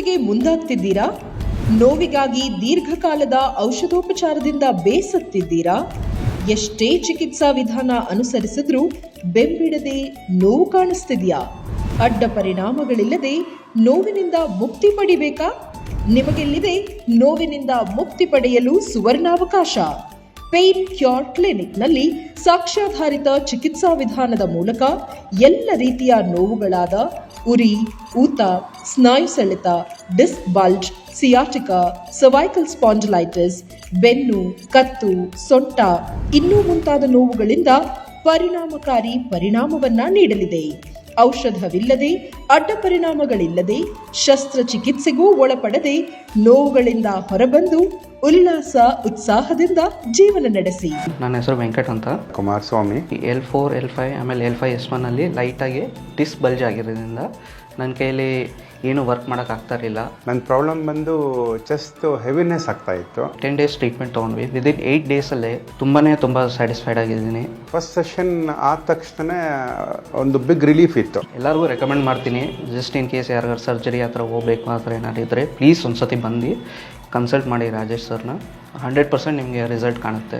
ಚಿಕಿತ್ಸೆಗೆ ಮುಂದಾಗ್ತಿದ್ದೀರಾ? ನೋವಿಗಾಗಿ ದೀರ್ಘಕಾಲದ ಔಷಧೋಪಚಾರದಿಂದ ಬೇಸತ್ತಿದ್ದೀರಾ? ಎಷ್ಟೇ ಚಿಕಿತ್ಸಾ ವಿಧಾನ ಅನುಸರಿಸಿದ್ರೂ ಬೆಂಬಿಡದೆ ನೋವು ಕಾಣಿಸ್ತಿದ್ಯಾ? ಅಡ್ಡ ಪರಿಣಾಮಗಳಿಲ್ಲದೆ ನೋವಿನಿಂದ ಮುಕ್ತಿ ಪಡಿಬೇಕಾ? ನಿಮಗೆಲ್ಲಿದೆ ನೋವಿನಿಂದ ಮುಕ್ತಿ ಪಡೆಯಲು ಸುವರ್ಣಾವಕಾಶ. ಪೇನ್ ಕ್ಯೂರ್ ಕ್ಲಿನಿಕ್ನಲ್ಲಿ ಸಾಕ್ಷ್ಯಾಧಾರಿತ ಚಿಕಿತ್ಸಾ ವಿಧಾನದ ಮೂಲಕ ಎಲ್ಲ ರೀತಿಯ ನೋವುಗಳಾದ ಉರಿ, ಊತ, ಸ್ನಾಯು ಸೆಳೆತ, ಡಿಸ್ಕ್ ಬಲ್ಜ್, ಸಿಯಾಟಿಕಾ, ಸರ್ವೈಕಲ್ ಸ್ಪಾಂಡಿಲೈಟಿಸ್, ಬೆನ್ನು, ಕತ್ತು, ಸೊಂಟ ಇನ್ನೂ ಮುಂತಾದ ನೋವುಗಳಿಂದ ಪರಿಣಾಮಕಾರಿ ಪರಿಣಾಮವನ್ನ ನೀಡಲಿದೆ. ಔಷಧವಿಲ್ಲದೆ, ಅಡ್ಡ ಪರಿಣಾಮಗಳಿಲ್ಲದೆ, ಶಸ್ತ್ರಚಿಕಿತ್ಸೆಗೂ ಒಳಪಡದೆ ನೋವುಗಳಿಂದ ಹೊರಬಂದು ಉಲ್ಲಾಸ ಉತ್ಸಾಹದಿಂದ ಜೀವನ ನಡೆಸಿ. ನನ್ನ ಹೆಸರು ವೆಂಕಟ್ ಅಂತ. ಕುಮಾರಸ್ವಾಮಿ. L4, L5 ಆಮೇಲೆ L5S1 ಅಲ್ಲಿ ಲೈಟಾಗಿ ಡಿಸ್ ಬಲ್ಜ್ ಆಗಿರೋದ್ರಿಂದ ನನ್ನ ಕೈಯಲ್ಲಿ ಏನು ವರ್ಕ್ ಮಾಡೋಕ್ಕಾಗ್ತಾ ಇರಲಿಲ್ಲ. ನನ್ನ ಪ್ರಾಬ್ಲಮ್ ಬಂದು ಚೆಸ್ಟ್ ಹೆವಿನೆಸ್ ಆಗ್ತಾ ಇತ್ತು. 10 days ಟ್ರೀಟ್ಮೆಂಟ್ ತೊಗೊಂಡ್ವಿ. ವಿದಿನ್ 8 ಡೇಸಲ್ಲೇ ತುಂಬ ಸ್ಯಾಟಿಸ್ಫೈಡ್ ಆಗಿದ್ದೀನಿ. ಫಸ್ಟ್ ಸೆಷನ್ ಆದ ತಕ್ಷಣ ಒಂದು ಬಿಗ್ ರಿಲೀಫ್ ಇತ್ತು. ಎಲ್ಲರಿಗೂ ರೆಕಮೆಂಡ್ ಮಾಡ್ತೀನಿ, ಜಸ್ಟ್ ಇನ್ ಕೇಸ್ ಯಾರಿಗಾರು ಸರ್ಜರಿ ಆ ಥರ ಹೋಗ್ಬೇಕು ಆ ಥರ ಏನಾದ್ರು ಇದ್ದರೆ ಪ್ಲೀಸ್ ಒಂದು ಸತಿ ಬಂದು ಕನ್ಸಲ್ಟ್ ಮಾಡಿ ರಾಜೇಶ್ ಸರ್ನ. 100% ನಿಮಗೆ ರಿಸಲ್ಟ್ ಕಾಣುತ್ತೆ.